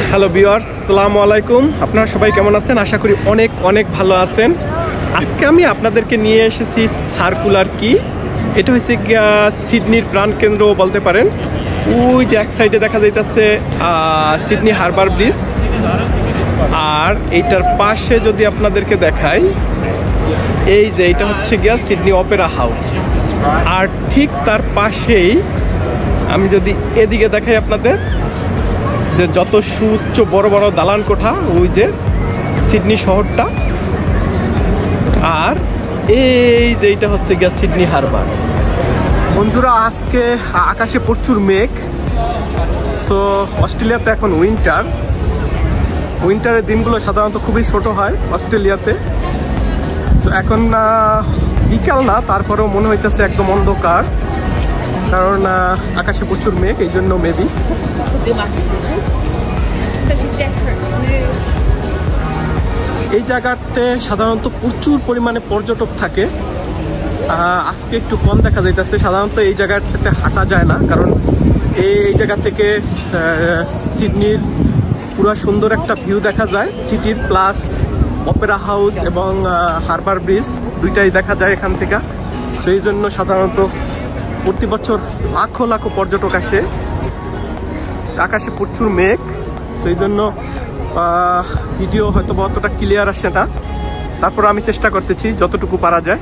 Hello viewers, আসসালামু আলাইকুম। আপনারা সবাই কেমন আছেন? আশা করি অনেক অনেক ভালো আছেন। আজকে আমি আপনাদেরকে নিয়ে এসেছি সার্কুলার কি। এটা হচ্ছে সিডনির প্রাণকেন্দ্র বলতে পারেন। ওই যে এক সাইডে দেখা যাইতেছে সিডনি হারবার ব্রিজ, আর এইটার পাশে যদি আপনাদেরকে দেখাই, এই যে এটা হচ্ছে গিয়া সিডনি অপেরা হাউস। আর ঠিক তার পাশেই আমি যদি এদিকে দেখাই আপনাদের, যে যত সুউচ্চ বড় বড় দালান কোঠা, ওই যে সিডনি শহরটা। আর এই যে এটা হচ্ছে গিয়া সিডনি হারবার। বন্ধুরা, আজকে আকাশে প্রচুর মেঘ। সো অস্ট্রেলিয়াতে এখন উইন্টারের দিনগুলো সাধারণত খুবই ছোট হয় অস্ট্রেলিয়াতে। তো এখন বিকাল না, তারপরেও মনে হইতেছে একদম অন্ধকার, কারণ আকাশে প্রচুর মেঘ, এই জন্য মেবি। এই জায়গাতে সাধারণত প্রচুর পরিমাণে পর্যটক থাকে। আজকে একটু কম দেখা যাইতেছে। সাধারণত এই জায়গাটাতে হাঁটা যায় না, কারণ এই জায়গা থেকে সিডনির পুরো সুন্দর একটা ভিউ দেখা যায়, সিটির প্লাস অপেরা হাউস এবং হারবার ব্রিজ দুইটাই দেখা যায় এখান থেকে। তো এই জন্য সাধারণত প্রতি বছর লাখো লাখো পর্যটক আসে। আকাশে প্রচুর মেঘ, সেই জন্য ভিডিও হয়তো অতটা ক্লিয়ার আসে না, তারপর আমি চেষ্টা করতেছি যতটুকু পারা যায়।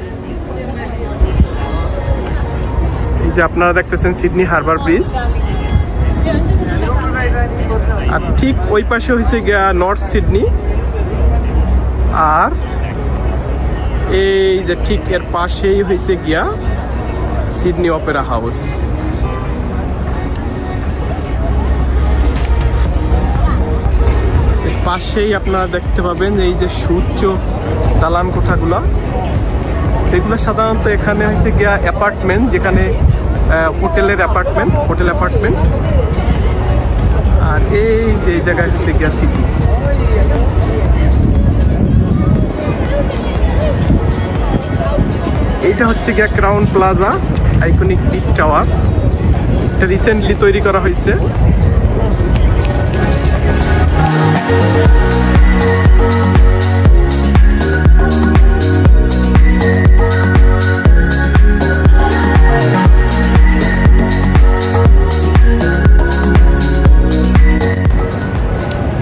এই যে আপনারা দেখতেছেন সিডনি হারবার ব্রিজ, আর ঠিক ওই পাশে হয়েছে গিয়া নর্থ সিডনি, আর এই যে ঠিক এর পাশেই হয়েছে গিয়া সিডনি অপেরা হাউস। পাশেই আপনারা দেখতে পাবেন এই যে সুউচ্চ দালান কোঠাগুলো, সেগুলো সাধারণত এখানে হয়েছে গিয়া অ্যাপার্টমেন্ট, যেখানে হোটেল অ্যাপার্টমেন্ট। আর এই যে জায়গায় হয়েছে গিয়া সিটি। এইটা হচ্ছে গিয়া Crowne Plaza, iconic big tower. এটা রিসেন্টলি তৈরি করা হয়েছে।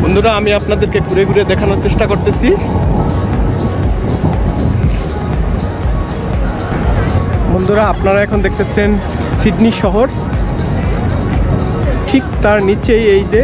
বন্ধুরা, আমি আপনাদেরকে ঘুরে ঘুরে দেখানোর চেষ্টা করতেছি। বন্ধুরা, আপনারা এখন দেখতেছেন সিডনি শহর, ঠিক তার নিচেই এই যে